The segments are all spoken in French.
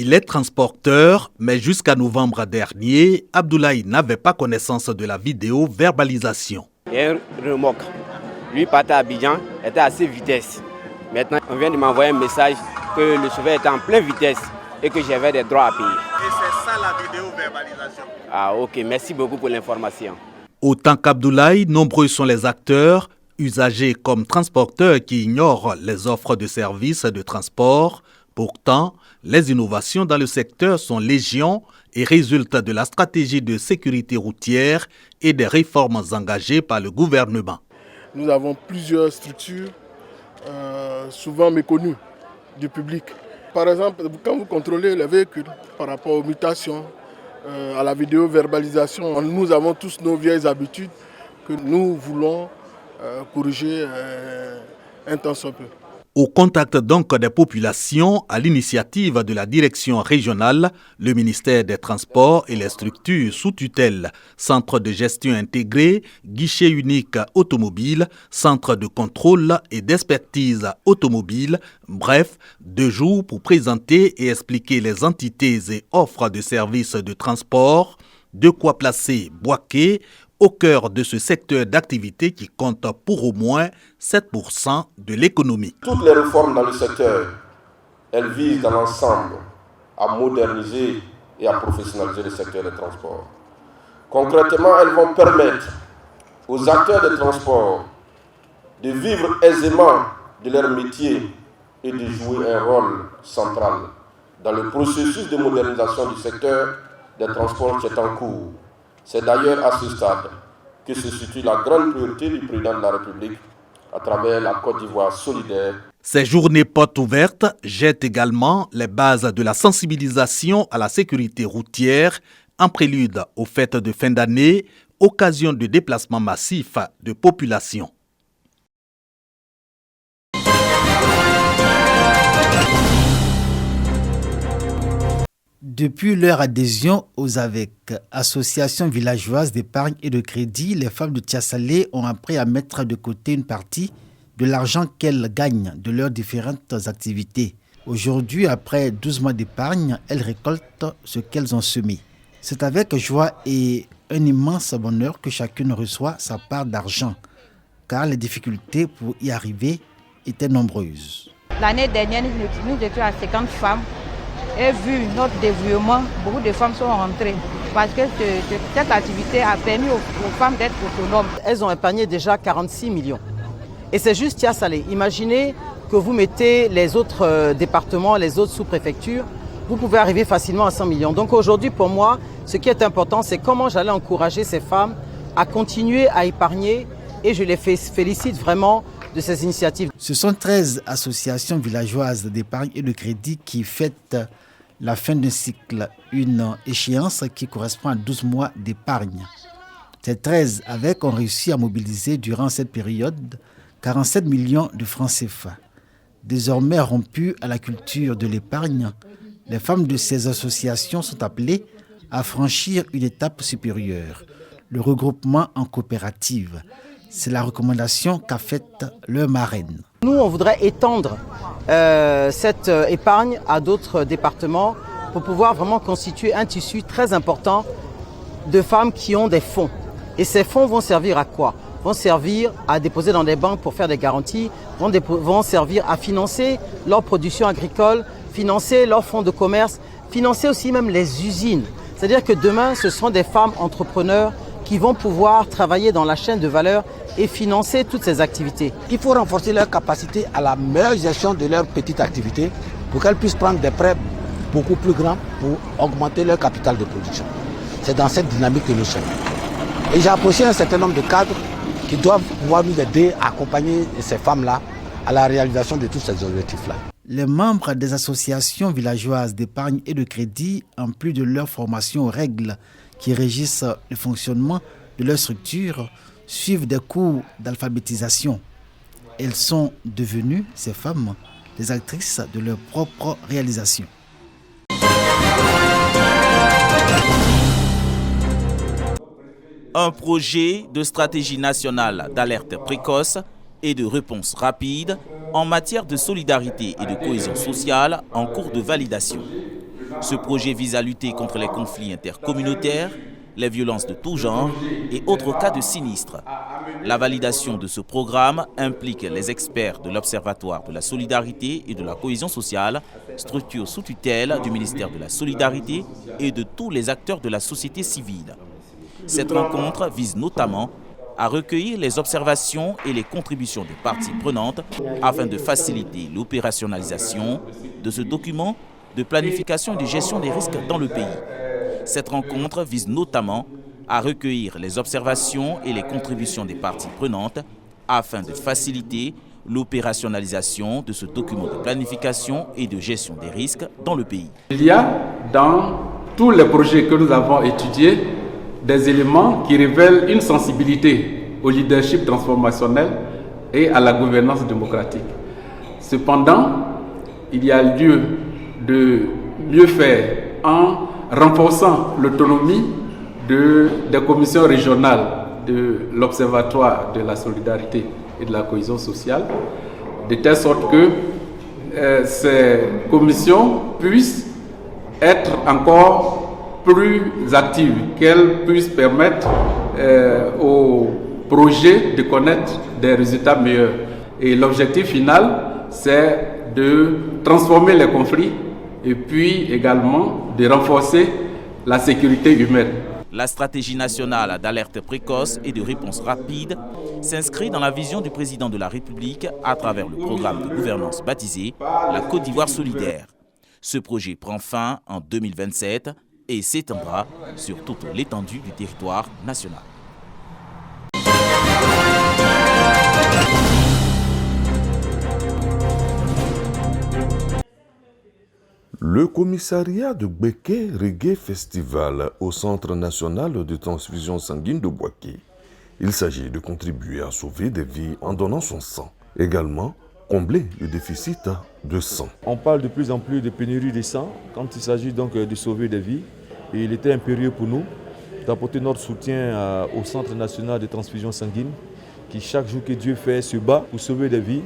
Il est transporteur, mais jusqu'à novembre dernier, Abdoulaye n'avait pas connaissance de la vidéo-verbalisation. Il y a une remorque. Lui partait à Abidjan, était à assez vitesse. Maintenant, on vient de m'envoyer un message que le chauffeur était en pleine vitesse et que j'avais des droits à payer. Et c'est ça la vidéo-verbalisation. Ah ok, merci beaucoup pour l'information. Autant qu'Abdoulaye, nombreux sont les acteurs, usagers comme transporteurs qui ignorent les offres de services de transport. Pourtant, les innovations dans le secteur sont légion et résultent de la stratégie de sécurité routière et des réformes engagées par le gouvernement. Nous avons plusieurs structures, souvent méconnues du public. Par exemple, quand vous contrôlez les véhicules par rapport aux mutations, à la vidéo-verbalisation, nous avons tous nos vieilles habitudes que nous voulons corriger un temps soit peu. Au contact donc des populations, à l'initiative de la direction régionale, le ministère des Transports et les structures sous tutelle, centre de gestion intégré, guichet unique automobile, centre de contrôle et d'expertise automobile, bref, 2 jours pour présenter et expliquer les entités et offres de services de transport, de quoi placer Boaké au cœur de ce secteur d'activité qui compte pour au moins 7% de l'économie. Toutes les réformes dans le secteur, elles visent dans l'ensemble à moderniser et à professionnaliser le secteur des transports. Concrètement, elles vont permettre aux acteurs des transports de vivre aisément de leur métier et de jouer un rôle central dans le processus de modernisation du secteur des transports qui est en cours. C'est d'ailleurs à ce stade que se situe la grande priorité du président de la République à travers la Côte d'Ivoire solidaire. Ces journées portes ouvertes jettent également les bases de la sensibilisation à la sécurité routière en prélude aux fêtes de fin d'année, occasion de déplacements massifs de population. Depuis leur adhésion aux AVEC, Association villageoise d'épargne et de crédit, les femmes de Tiasalé ont appris à mettre de côté une partie de l'argent qu'elles gagnent de leurs différentes activités. Aujourd'hui, après 12 mois d'épargne, elles récoltent ce qu'elles ont semé. C'est avec joie et un immense bonheur que chacune reçoit sa part d'argent, car les difficultés pour y arriver étaient nombreuses. L'année dernière, nous étions à 50 femmes. Et vu notre dévouement, beaucoup de femmes sont rentrées parce que cette activité a permis aux femmes d'être autonomes. Elles ont épargné déjà 46 millions. Et c'est juste Tiasalé. Imaginez que vous mettez les autres départements, les autres sous-préfectures, vous pouvez arriver facilement à 100 millions. Donc aujourd'hui, pour moi, ce qui est important, c'est comment j'allais encourager ces femmes à continuer à épargner. Et je les félicite vraiment de ces initiatives. Ce sont 13 associations villageoises d'épargne et de crédit qui fêtent la fin d'un cycle, une échéance qui correspond à 12 mois d'épargne. Ces 13 AVEC ont réussi à mobiliser durant cette période 47 millions de francs CFA. Désormais rompues à la culture de l'épargne, les femmes de ces associations sont appelées à franchir une étape supérieure, le regroupement en coopérative. C'est la recommandation qu'a faite leur marraine. Nous, on voudrait étendre cette épargne à d'autres départements pour pouvoir vraiment constituer un tissu très important de femmes qui ont des fonds. Et ces fonds vont servir à quoi? Vont servir à déposer dans des banques pour faire des garanties, vont servir à financer leur production agricole, financer leurs fonds de commerce, financer aussi même les usines. C'est-à-dire que demain, ce seront des femmes entrepreneurs qui vont pouvoir travailler dans la chaîne de valeur et financer toutes ces activités. Il faut renforcer leur capacité à la meilleure gestion de leur petite activité pour qu'elles puissent prendre des prêts beaucoup plus grands pour augmenter leur capital de production. C'est dans cette dynamique que nous sommes. Et j'ai approché un certain nombre de cadres qui doivent pouvoir nous aider à accompagner ces femmes-là à la réalisation de tous ces objectifs-là. Les membres des associations villageoises d'épargne et de crédit, en plus de leur formation aux règles qui régissent le fonctionnement de leur structure, suivent des cours d'alphabétisation. Elles sont devenues, ces femmes, des actrices de leur propre réalisation. Un projet de stratégie nationale d'alerte précoce et de réponse rapide en matière de solidarité et de cohésion sociale en cours de validation. Ce projet vise à lutter contre les conflits intercommunautaires, les violences de tout genre et autres cas de sinistres. La validation de ce programme implique les experts de l'Observatoire de la solidarité et de la cohésion sociale, structure sous tutelle du ministère de la Solidarité et de tous les acteurs de la société civile. Cette rencontre vise notamment à recueillir les observations et les contributions des parties prenantes afin de faciliter l'opérationnalisation de ce document de planification et de gestion des risques dans le pays. Cette rencontre vise notamment à recueillir les observations et les contributions des parties prenantes afin de faciliter l'opérationnalisation de ce document de planification et de gestion des risques dans le pays. Il y a dans tous les projets que nous avons étudiés des éléments qui révèlent une sensibilité au leadership transformationnel et à la gouvernance démocratique. Cependant, il y a lieu de mieux faire en renforçant l'autonomie des commissions régionales de l'Observatoire de la solidarité et de la cohésion sociale, de telle sorte que ces commissions puissent être encore plus actives, qu'elles puissent permettre aux projets de connaître des résultats meilleurs. Et l'objectif final, c'est de transformer les conflits et puis également de renforcer la sécurité humaine. La stratégie nationale d'alerte précoce et de réponse rapide s'inscrit dans la vision du président de la République à travers le programme de gouvernance baptisé la Côte d'Ivoire solidaire. Ce projet prend fin en 2027 et s'étendra sur toute l'étendue du territoire national. Le commissariat de Gbeke Reggae Festival au Centre national de transfusion sanguine de Bouaké. Il s'agit de contribuer à sauver des vies en donnant son sang. Également, combler le déficit de sang. On parle de plus en plus de pénurie de sang quand il s'agit donc de sauver des vies. Et il était impérieux pour nous d'apporter notre soutien au Centre national de transfusion sanguine qui, chaque jour que Dieu fait, se bat pour sauver des vies.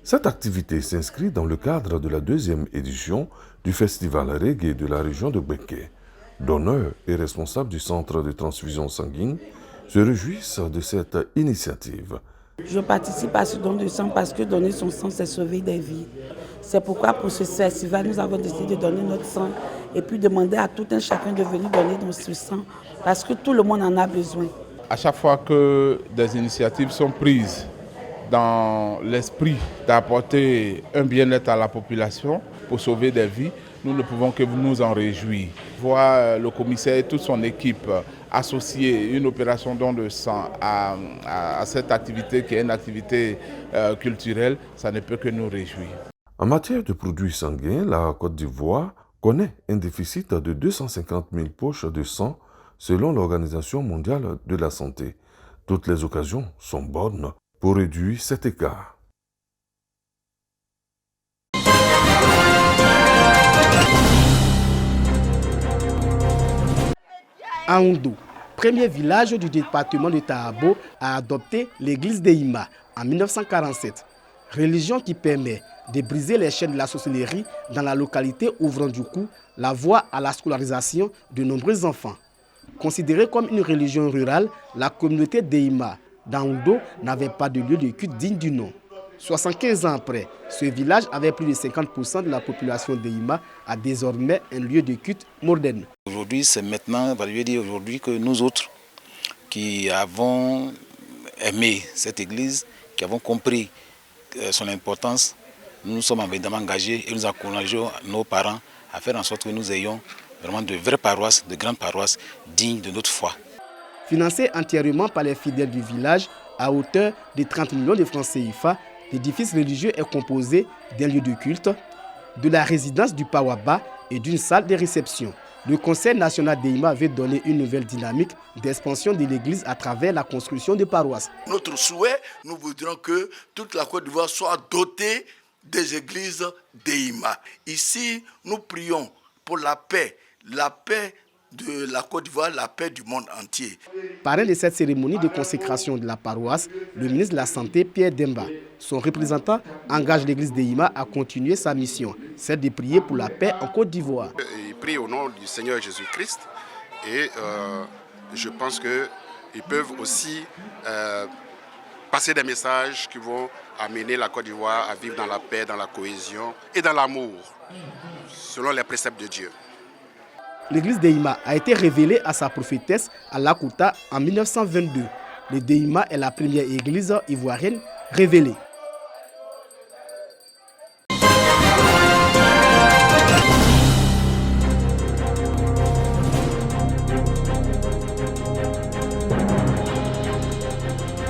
Cette activité s'inscrit dans le cadre de la 2e édition du Festival Reggae de la région de Gbeke. Donneurs et responsables du centre de transfusion sanguine se réjouissent de cette initiative. Je participe à ce don de sang parce que donner son sang, c'est sauver des vies. C'est pourquoi pour ce festival, nous avons décidé de donner notre sang et puis demander à tout un chacun de venir donner ce sang parce que tout le monde en a besoin. À chaque fois que des initiatives sont prises dans l'esprit d'apporter un bien-être à la population pour sauver des vies, nous ne pouvons que nous en réjouir. Voir le commissaire et toute son équipe associer une opération don de sang à cette activité qui est une activité culturelle, ça ne peut que nous réjouir. En matière de produits sanguins, la Côte d'Ivoire connaît un déficit de 250 000 poches de sang selon l'Organisation mondiale de la santé. Toutes les occasions sont bonnes pour réduire cet écart. Aoundou, premier village du département de Tahabo, a adopté l'église d'Eima en 1947. Religion qui permet de briser les chaînes de la sorcellerie dans la localité, ouvrant du coup la voie à la scolarisation de nombreux enfants. Considérée comme une religion rurale, la communauté d'Eima d'Aoundou n'avait pas de lieu de culte digne du nom. 75 ans après, ce village avec plus de 50% de la population d'Eima a désormais un lieu de culte moderne. Aujourd'hui, c'est maintenant, aujourd'hui que nous autres qui avons aimé cette église, qui avons compris son importance, nous nous sommes évidemment engagés et nous encourageons nos parents à faire en sorte que nous ayons vraiment de vraies paroisses, de grandes paroisses dignes de notre foi. Financé entièrement par les fidèles du village, à hauteur de 30 millions de francs CFA, l'édifice religieux est composé d'un lieu de culte, de la résidence du Pawaba et d'une salle de réception. Le Conseil national d'Eima veut donner une nouvelle dynamique d'expansion de l'église à travers la construction de paroisses. Notre souhait, nous voudrions que toute la Côte d'Ivoire soit dotée des églises d'Eima. Ici, nous prions pour la paix de la Côte d'Ivoire, la paix du monde entier. Parrain de cette cérémonie de consécration de la paroisse, le ministre de la Santé, Pierre Demba. Son représentant engage l'église d'Ehima à continuer sa mission, celle de prier pour la paix en Côte d'Ivoire. Ils prient au nom du Seigneur Jésus-Christ et je pense qu'ils peuvent aussi passer des messages qui vont amener la Côte d'Ivoire à vivre dans la paix, dans la cohésion et dans l'amour, selon les préceptes de Dieu. L'église d'Ehima a été révélée à sa prophétesse à Lakuta en 1922. Le d'Ehima est la première église ivoirienne révélée.